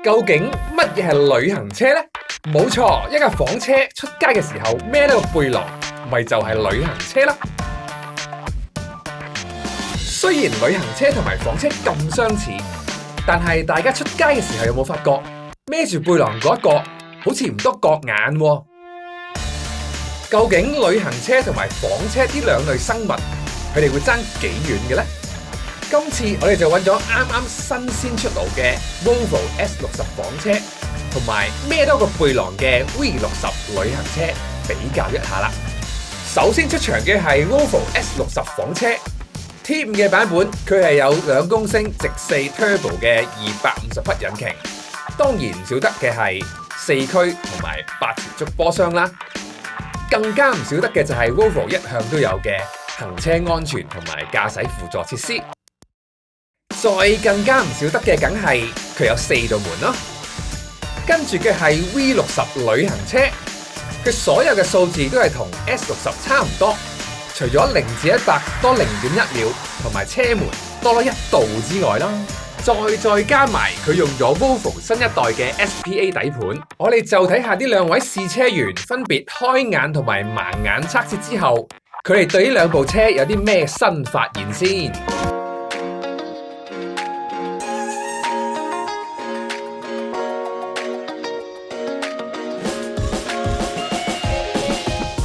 究竟乜嘢係旅行車呢？冇錯，一架房車出街嘅時候孭呢個背囊，咪就係旅行車啦。雖然旅行車同埋房車咁相似，但係大家出街嘅時候有冇發覺孭住背囊嗰一個好似唔多覺眼喎？究竟旅行車同埋房車呢兩類生物，佢哋會爭幾遠嘅呢？今次我哋就揾咗啱啱新鮮出爐嘅 Volvo S60 房車，同埋孭多個背囊嘅 V60 旅行車比較一下啦。首先出場嘅係 Volvo S60 房車 T5 嘅版本，佢係有2公升直4 Turbo 嘅250匹引擎，當然唔少得嘅係4驅同埋8條觸波箱啦。更加唔少得嘅就係 Volvo 一向都有嘅行車安全同埋駕駛輔助設施。再更加唔少得嘅，梗係佢有4道門咯。跟住嘅係 V60 旅行車，佢所有嘅數字都係同 S60 差唔多，除咗0至100多0.1秒，同埋車門多咗1度之外啦。再加埋佢用咗 Volvo 新一代嘅 SPA 底盤，我哋就睇下呢兩位試車員分別開眼同埋盲眼測試之後，佢哋對呢兩部車有啲咩新發現先。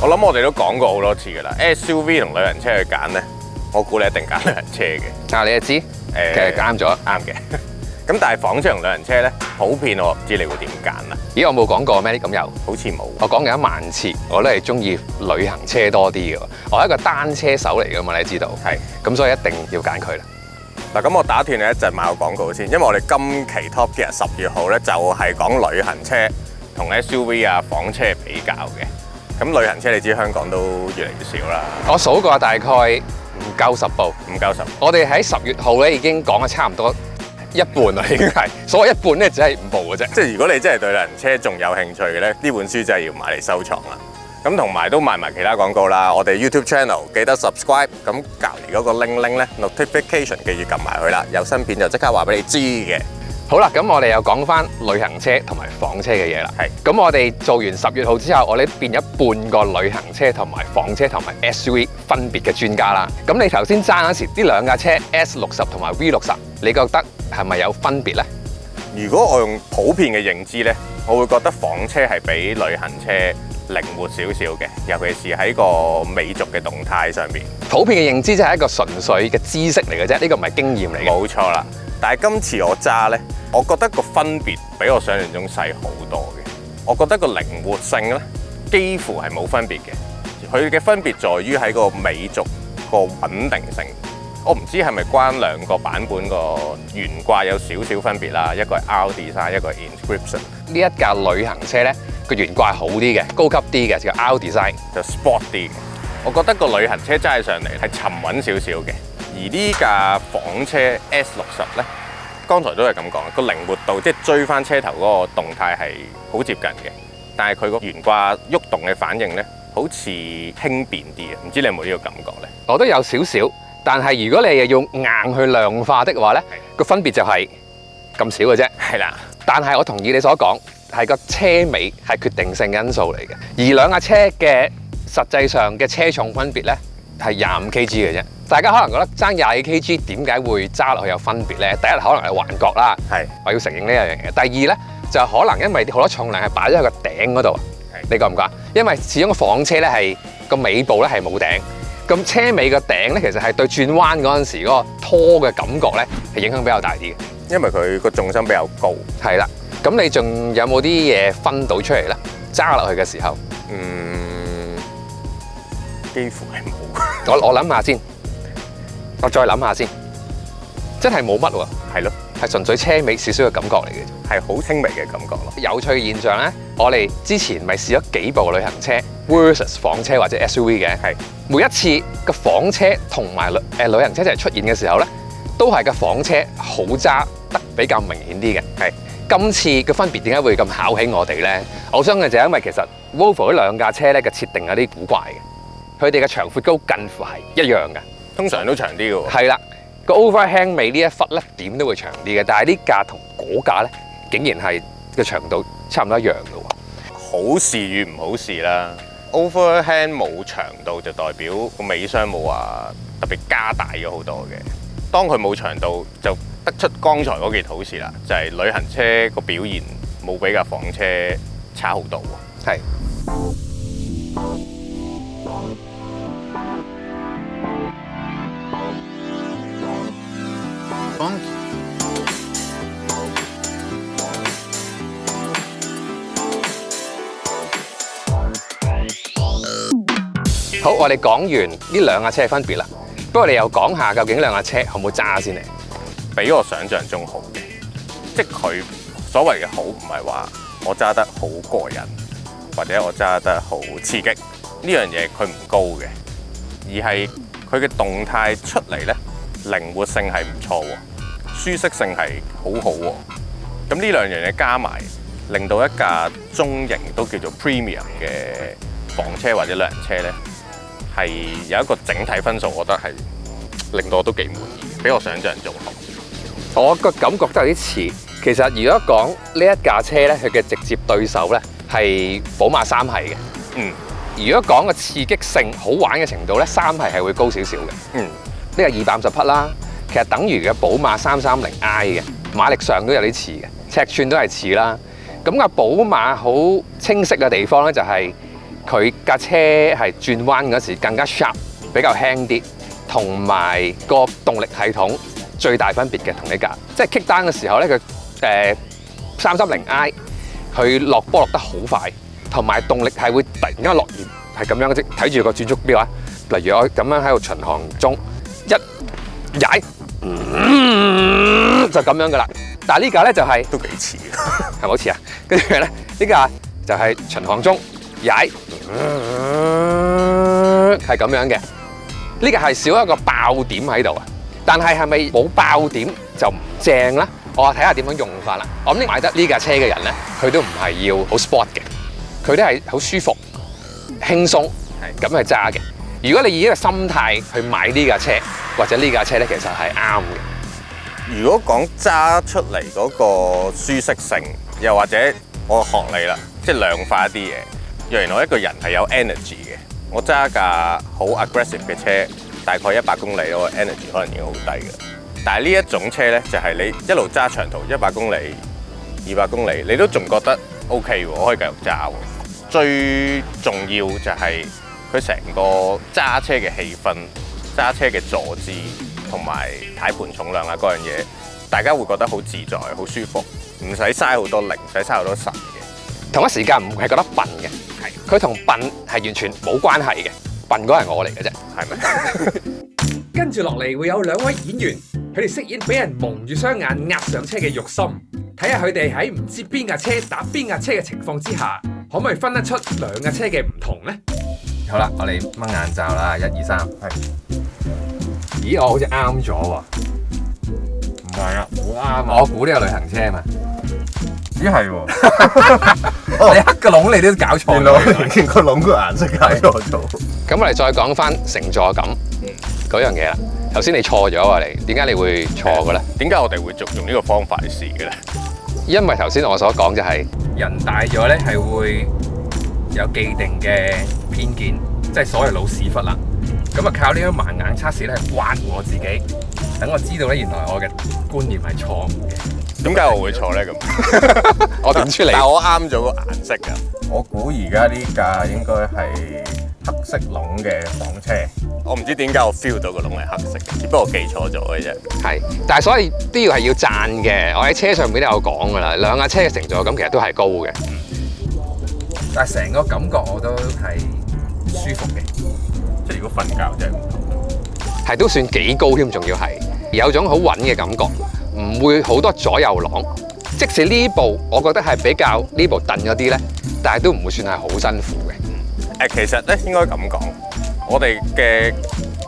我諗我哋都講過好多次㗎啦 ，SUV 同旅行車去揀咧，我估你一定揀旅行車嘅。但係你就知，其實啱咗，啱嘅。咁但係房車同旅行車咧，普遍我唔知你會點揀啦。咦，我冇講過咩？咁又好似冇。我講緊10000次，我都係中意旅行車多啲嘅。我係一個單車手嚟㗎嘛，你知道。係。咁所以一定要揀佢啦。嗱，咁我打斷你一陣買個廣告先，因為我哋今期 Top Gear 10月號咧就係講旅行車同 SUV 啊房車比較嘅。咁旅行車你知香港都越嚟越少啦。我數過大概唔夠10部，唔夠10。我哋喺10月號咧已經講咗差唔多一半啦，已經係。所謂一半咧，只係5部嘅啫。即係如果你真係對旅行車仲有興趣嘅咧，呢本書真係要買嚟收藏啦。咁同埋都賣埋其他廣告啦。我哋 YouTube channel 記得 subscribe， 咁隔離嗰個鈴鈴咧 notification 記住撳埋佢啦，有新片就即刻話俾你知嘅。好啦，咁我哋又講翻旅行車同埋房車嘅嘢啦。係，咁我哋做完10月號之後，我哋變咗半個旅行車同埋房車同埋 SUV 分別嘅專家啦。咁你頭先爭嗰時，呢兩架車 S60 同埋 V60， 你覺得係咪有分別呢？如果我用普遍嘅認知呢，我會覺得房車係比旅行車靈活少少嘅，尤其是喺個尾續嘅動態上邊。普遍嘅認知就係一個純粹嘅知識嚟嘅啫，呢個唔係經驗嚟嘅。冇錯啦。但係今次我揸呢，我覺得個分別比我想象中細好多嘅。我覺得個靈活性呢，幾乎係冇分別嘅。佢嘅分別在於喺個尾續個穩定性。我唔知係咪關兩個版本個懸掛有少少分別啦。一個係 R Design， 一個係 Inscription。呢一架旅行車呢，個懸掛係好啲嘅，高級啲嘅，叫 R Design， 就 Sport 啲嘅。我覺得個旅行車揸起上嚟係沉穩少少嘅。而呢架房車 S60 咧，剛才都係咁講，個靈活度即係追翻車頭嗰個動態係好接近嘅，但係佢個懸掛喐動嘅反應咧，好似輕便啲嘅，唔知你有冇呢個感覺咧？我都有少少，但係如果你係用硬去量化的話咧，個分別就係咁少嘅啫。係啦，但係我同意你所講，係個車尾係決定性因素嚟嘅，而兩架車嘅實際上嘅車重分別咧係25 kg 嘅啫。大家可能覺得爭22 kg 點解會揸落去有分別咧？第一可能係幻覺啦，我要承認呢樣嘢。第二咧就可能因為好多重量係擺咗喺個頂嗰度，你覺唔覺？因為始終個房車咧係個尾部咧係冇頂，咁車尾個頂咧其實係對轉彎嗰陣時嗰個拖嘅感覺咧係影響比較大啲嘅，因為佢個重心比較高。係啦，咁你仲有冇啲嘢分到出嚟咧？揸落去嘅時候，幾乎係冇。我諗下先。我再諗下先，真係冇乜喎。係咯，係純粹車尾少少嘅感覺嚟嘅，係好輕微嘅感覺咯。有趣嘅現象咧，我哋之前咪試咗幾部旅行車 versus 房車或者 SUV 嘅，係每一次個房車同埋旅行車一齊出現嘅時候咧，都係個房車好揸得比較明顯啲嘅。係今次嘅分別點解會咁考起我哋咧？我相信就係因為其實 Volvo 呢兩架車咧嘅設定有啲古怪嘅，佢哋嘅長闊高近乎係一樣嘅。通常都長啲嘅喎。係啦，個 overhang 尾呢一忽咧點都會長啲嘅，但係呢架同嗰架咧竟然係個長度差唔多一樣嘅喎。好事與唔好事啦。Overhand 冇長度就代表個尾箱冇話特別加大咗好多嘅。當佢冇長度，就得出剛才嗰件好事啦，就係、旅行車個表現冇比架房車差好多喎。係。好，我哋講完呢兩架車嘅分別啦。不過你又講下究竟呢兩架車好唔好揸先嚟？比我想象中好嘅，即係佢所謂嘅好，唔係話我揸得好過癮，或者我揸得好刺激呢樣嘢，佢唔高嘅，而係佢嘅動態出嚟呢，靈活性係唔錯喎，舒適性係好好喎。咁呢兩樣嘢加埋，令到一架中型都叫做 premium 嘅房車或者旅行車呢，係有一個整體分數，我覺得係令到我都幾滿意，比我想象中好。我個感覺都有啲似。其實如果講呢一架車咧，佢嘅直接對手咧係寶馬三系嘅。嗯。如果講個刺激性、好玩嘅程度咧，三系係會高少少嘅。嗯。呢個250匹啦，其實等於嘅寶馬330i 嘅，馬力上都有啲似嘅，尺寸都係似啦。咁個寶馬好清晰嘅地方咧，就係佢架車係轉彎嗰時更加 sharp，比較輕啲，同埋個動力系統最大分別嘅同呢架，即係 kick down 嘅時候咧，佢330i 佢落波落得好快，同埋動力係會突然間落完，係咁樣嘅啫。睇住個轉速表啊，例如我咁樣喺度巡航中一踩，就咁樣噶啦。但係呢架咧就係、都幾似嘅，係咪好似啊？跟住咧呢架就係巡航中踩，係咁樣嘅。呢架係少一個爆點喺度啊！但係係咪冇爆點就唔正咧？我睇下點樣用法啦。我諗買得呢架車嘅人咧，佢都唔係要好 sport 嘅，佢都係好舒服、輕鬆咁去揸嘅。如果你以呢個心態去買呢架車或者呢架車咧，其實係啱嘅。如果講揸出嚟嗰個舒適性，又或者我學你啦，即係量化一啲嘢。若然我一個人係有 energy 嘅，我揸一架好 aggressive 嘅車，大概100公里，我 energy 可能已經好低嘅。但係呢一種車咧，就係、是、你一路揸長途100公里、200公里，你都仲覺得 OK 喎，我可以繼續揸喎。最重要就係佢成個揸車嘅氣氛、揸車嘅坐姿同埋軚盤重量啊嗰樣嘢，大家會覺得好自在、好舒服，唔使嘥好多力，唔使嘥好多神嘅。同一時間唔係覺得笨嘅，係佢同笨係完全冇關係嘅，笨嗰係我嚟嘅啫，係咪？跟住落嚟會有兩位演員，佢哋飾演俾人蒙住雙眼壓上車嘅肉心，睇下佢哋喺唔知邊架車打邊架車嘅情況之下，可唔可以分得出兩架車嘅唔同呢？好啦，我哋掹眼罩啦，1、2、3，係。咦，我好似啱咗喎，唔係啊，好啱啊！我估呢個旅行車嘛，咦係喎，你黑個籠你都搞錯，原來我連個籠個顏色搞錯咗。咁我哋再講翻乘坐感嗰樣嘢啦。頭先你錯咗啊，你點解你會錯嘅咧？點解我哋會用呢個方法嚟試嘅咧？因為頭先我所講就係、人大咗咧係會有既定嘅偏見，即係所謂老屎忽啦。咁啊靠呢個盲眼測試咧，係刮我自己，等我知道咧原來我嘅觀念係錯誤嘅。點解我會錯咧？咁我點出嚟？但係我啱咗個顏色㗎。我估而家呢架應該係黑色籠嘅房車。我唔知點解我 feel 到個籠係黑色嘅，只不過我記錯咗嘅啫。係，但係所以都要係要讚嘅。我喺車上面都有講㗎啦，兩架車嘅乘坐感其實都係高嘅。但係成個感覺我都係舒服嘅，即係如果瞓覺真係唔同。係都算幾高添，仲要係有種好穩嘅感覺，唔會好多左右浪。即使呢部我覺得係比較呢部燉咗啲咧，但係都唔會算係好辛苦嘅。其實咧應該咁講，我哋嘅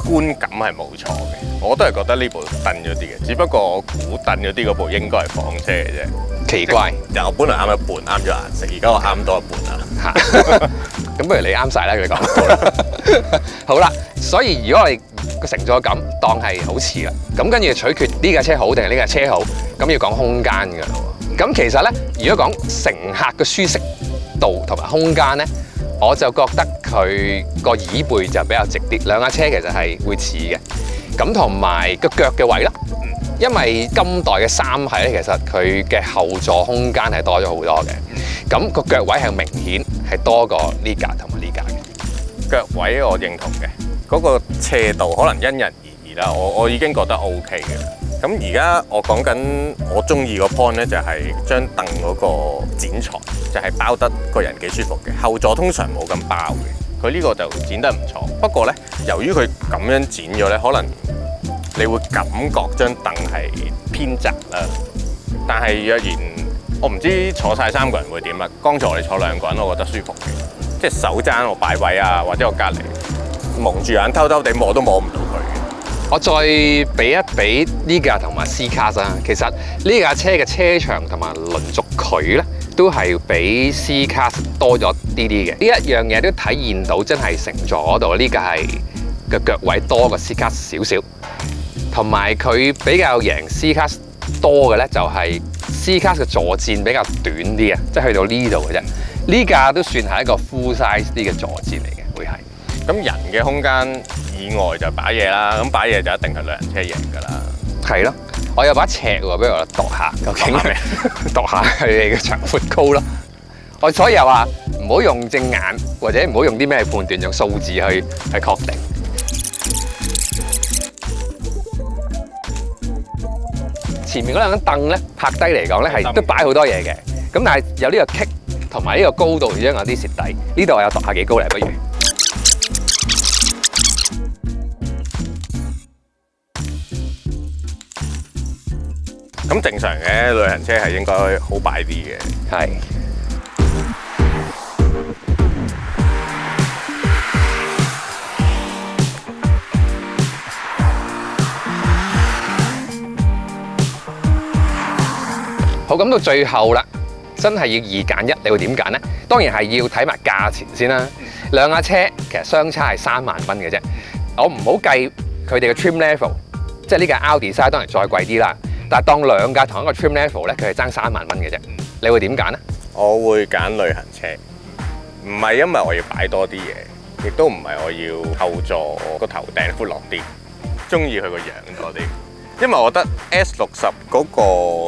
觀感係冇錯嘅，我都係覺得呢部燉咗啲嘅，只不過我估燉咗啲嗰部應該係房車嘅啫。奇怪，就我本來啱一半，啱咗顏色，而家我啱多一半啦。嚇，咁不如你啱晒啦，佢講。好啦，所以如果我哋個乘坐感當係好似啦，咁跟住取決呢架車好定係呢架車好，咁要講空間㗎咯。咁其實咧，如果講乘客嘅舒適度同埋空間咧，我就覺得佢個椅背就比較直啲，兩架車其實係會似嘅。咁同埋個腳嘅位啦，因為今代嘅3系咧，其實佢嘅後座空間係多咗好多嘅。咁個腳位係明顯係多過呢架同埋呢架嘅。腳位我認同嘅，嗰個斜度可能因人而異啦。我已經覺得 OK 嘅。咁而家我講緊我中意個 point 咧，就係張凳嗰個剪裁，就係包得個人幾舒服嘅。後座通常冇咁包嘅，佢呢個就剪得唔錯。不過咧，由於佢咁樣剪咗咧，可能你會感覺張凳係偏窄啦。但係若然我唔知坐晒3個人會點啊。剛才我哋坐2個人，我覺得舒服嘅。即係手踭我擺位啊，或者我隔離蒙住眼偷偷地摸都摸唔到佢嘅。我再比一比呢架同埋 C-Class 啊，其實呢架車嘅車長同埋輪軸距咧，都係比 C-Class 多咗啲啲嘅。呢一樣嘢都體現到真係乘坐嗰度，呢架係個腳位多過 C-Class 少少，同埋佢比較贏 C-Class 多嘅咧，就係 C-Class 嘅坐墊比較短啲啊，即係去到呢度嘅啫。呢架都算係一個 full size 啲嘅坐墊嚟嘅，會係。咁人嘅空間以外就擺嘢啦，咁擺嘢就一定係2人車贏㗎啦。係咯，我有把尺喎，不如我度下究竟係咩？度下佢哋嘅長闊高咯。我所以又話唔好用隻眼，或者唔好用啲咩判斷，用數字去確定。前面嗰2張凳咧，拍低嚟講咧係都擺好多嘢嘅，咁但係有呢個棘同埋呢個高度已經有啲蝕底。呢度我有度下幾高嚟，不如。咁正常嘅2人車係應該好擺啲嘅。係。好，咁到最後啦，真係要2揀1，你會點揀呢？當然係要睇埋價錢先啦。兩架車其實相差係3萬蚊嘅啫。我唔好計佢哋嘅 trim level， 即係呢架 Out-Design 當然再貴啲啦。但係當2架同一個 trim level 咧，佢係爭3萬蚊嘅啫。你會點揀呢？我會揀旅行車，唔係因為我要擺多啲嘢，亦都唔係我要後座個頭頂闊落啲，中意佢個樣多啲。因為我覺得 S60嗰個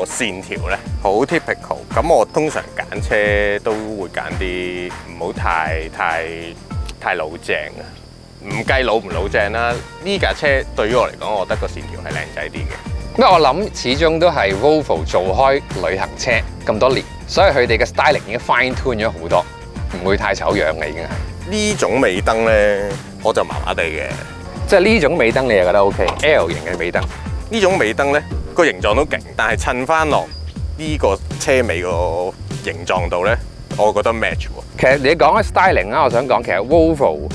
線條咧好 typical， 咁我通常揀車都會揀啲唔好太老正啊。唔計老唔老正啦，呢架車對於我嚟講，我覺得個線條係靚仔啲嘅。因為我諗始終都係 Volvo 做開旅行車咁多年，所以佢哋嘅 styling 已經 fine tune 咗好多，唔會太醜樣嘅已經係。呢種尾燈咧，我就麻麻地嘅。即係呢種尾燈你又覺得 OK？L 型嘅尾燈。呢種尾燈咧個形狀都勁，但係襯翻落呢個車尾個形狀度咧，我覺得 match 喎。其實你講開 styling 啦，我想講其實 Volvo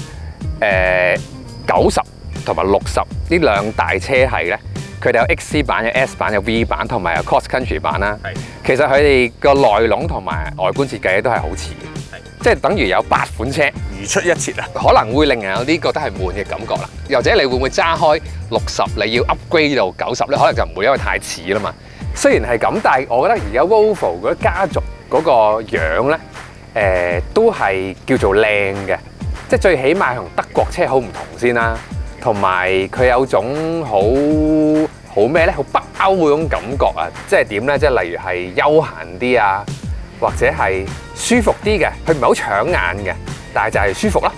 90同埋60呢2大車系咧，佢哋有 XC 版、有 S 版、有 V 版同埋有 Cross Country 版啦。係。其實佢哋個內籠同埋外觀設計都係好似嘅，即係等於有8款車。如出一轍啊！可能會令人有啲覺得係悶嘅感覺啦。又或者你會唔會揸開60，你要 upgrade 到90咧？可能就唔會，因為太似啦嘛。雖然係咁，但係我覺得而家 Volvo 嗰啲家族嗰個樣咧，都係叫做靚嘅，即係最起碼同德國車好唔同先啦。同埋佢有種好咩咧？好北歐嗰種感覺啊！即係點咧？即係例如係休閒啲啊，或者係舒服啲嘅。佢唔係好搶眼嘅。但係就係舒服啦，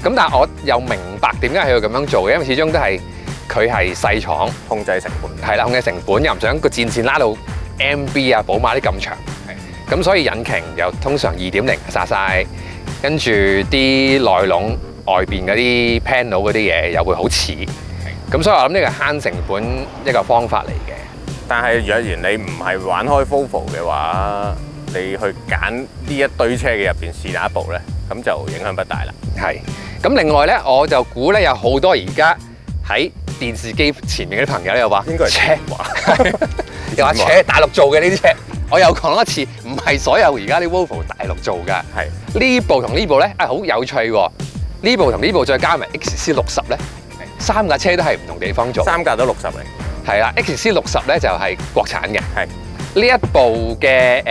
咁但係我又明白點解佢要咁樣做嘅，因為始終都係佢係細廠控制成本，係啦，控制成本又唔想個戰線拉到 MB 啊、寶馬啲咁長，咁所以引擎又通常2.0殺晒，跟住啲內籠外邊嗰啲 panel 嗰啲嘢又會好似，咁所以我諗呢個慳成本一個方法嚟嘅。但係若然你唔係玩開 Volvo 嘅話，你去揀呢一堆車嘅入邊試哪一部咧？咁就影響不大啦。係，咁另外咧，我就估咧有好多而家喺電視機前面嗰啲朋友咧又話，應該係車話，又話車大陸做嘅呢啲車。我又講一次，唔係所有而家啲 Volvo 大陸做㗎。係呢部同呢部咧，好有趣喎。呢部同呢部再加埋 XC60咧，3架車都係唔同地方做。3架都60嚟。係啦，XC60咧就係國產嘅。係。呢一部嘅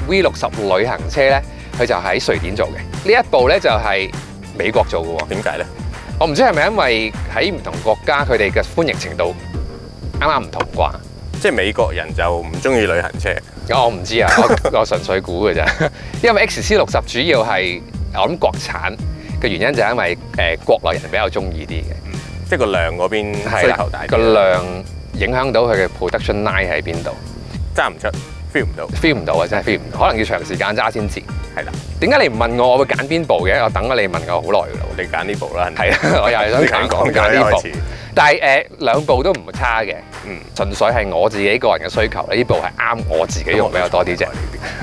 V60旅行車咧，佢就喺瑞典做嘅。呢一部咧就係美國做嘅喎。點解咧？我唔知係咪因為喺唔同國家佢哋嘅歡迎程度啱啱唔同啩？即係美國人就唔中意旅行車。我唔知啊，我純粹估嘅啫。因為 XC60主要係我諗國產嘅原因就係因為國內人比較中意啲嘅。即係個量嗰邊需求大啲。個量影響到佢嘅 production line 喺邊度？揸唔出 ，feel 唔到。 feel 唔到啊！真係 feel 唔到，可能要長時間揸先知。係啦，點解你唔問我會揀邊部嘅？我等咗你問我好耐㗎啦。你揀呢部啦。係啊，我又係你想講揀呢部一開始。但係兩部都唔差嘅，嗯，純粹係我自己個人嘅需求。呢部係啱我自己用比較多啲啫。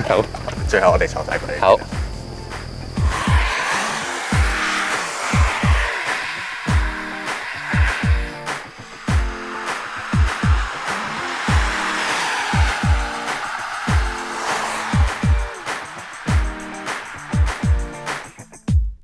好，最後我哋坐晒佢。好。